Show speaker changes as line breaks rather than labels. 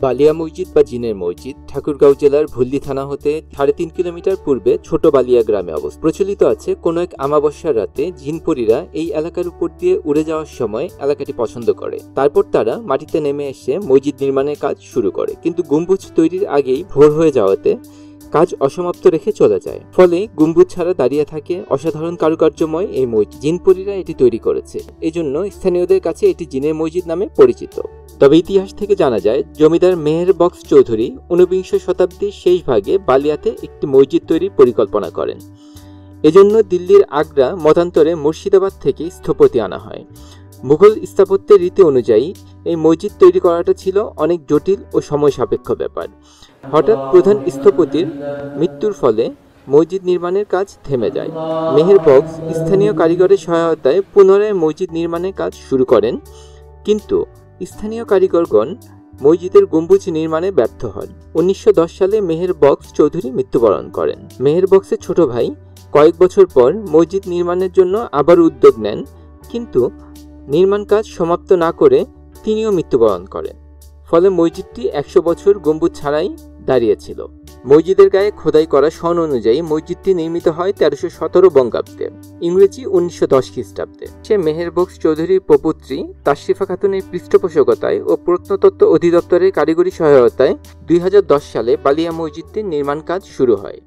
বালিয়া মসজিদ বা জিনের মসজিদ ঠাকুরগাঁও জেলার ভুল্লি থানা হতে 3.5 কিলোমিটার পূর্বে ছোট বালিয়া গ্রামে অবস্থিত। প্রচলিত আছে কোনো এক আমাবস্যার রাতে জিনপরীরা এই এলাকার উপর দিয়ে উড়ে যাওয়ার সময় এলাকাটি পছন্দ করে। তারপর তারা মাটিতে নেমে এসে মসজিদ নির্মাণের কাজ শুরু করে, কিন্তু গম্বুজ তৈরির আগেই ভোর হয়ে যাওয়াতে কাজ অসমাপ্ত রেখে চলে যায়। ফলে গম্বুজ ছাড়া দাঁড়িয়ে থাকে অসাধারণ কারুকার্যময় এই মসজিদ। জিনপরীরা এটি তৈরি করেছে, এজন্য স্থানীয়দের কাছে এটি জিনের মসজিদ নামে পরিচিত। তবে ইতিহাস থেকে জানা যায় জমিদার মেহের বক্স চৌধুরী 19বিংশ শতাব্দীর শেষ ভাগে বালিয়াতে একটি মসজিদ তৈরির পরিকল্পনা করেন। এজন্য দিল্লির আগ্রা মতান্তরে মুর্শিদাবাদ থেকে স্থপতি আনা হয়। মুঘল স্থাপত্যের রীতি অনুযায়ী এই মসজিদ তৈরি করাটা ছিল অনেক জটিল ও সময় সাপেক্ষ ব্যাপার। হঠাৎ প্রধান স্থপতির মৃত্যুর ফলে মসজিদ নির্মাণের কাজ থেমে যায়। মেহের বক্স স্থানীয় কারিগরের সহায়তায় পুনরায় মসজিদ নির্মাণের কাজ শুরু করেন, কিন্তু স্থানীয় কারিগরগণ মসজিদের গম্বুজ নির্মাণে ব্যর্থ হন। 1910 সালে মেহের বক্স চৌধুরী মৃত্যুবরণ করেন। মেহের বক্সের ছোট ভাই কয়েক বছর পর মসজিদ নির্মাণের জন্য আবার উদ্যোগ নেন, কিন্তু নির্মাণ কাজ সমাপ্ত না করে তিনিও মৃত্যুবরণ করেন। ফলে মসজিদটি 100 বছর গম্বুজ ছাড়াই দাঁড়িয়েছিল। মসজিদের গায়ে খোদাই করা সন অনুযায়ী মসজিদটি নির্মিত হয় 1317 বঙ্গাব্দে, ইংরেজি 1910 খ্রিস্টাব্দে। সে মেহের বক্স চৌধুরীর প্রপুত্রী তাশরিফা খাতুনের পৃষ্ঠপোষকতায় ও প্রত্নতত্ত্ব অধিদপ্তরের কারিগরি সহায়তায় 2010 সালে বালিয়া মসজিদটির নির্মাণ কাজ শুরু হয়।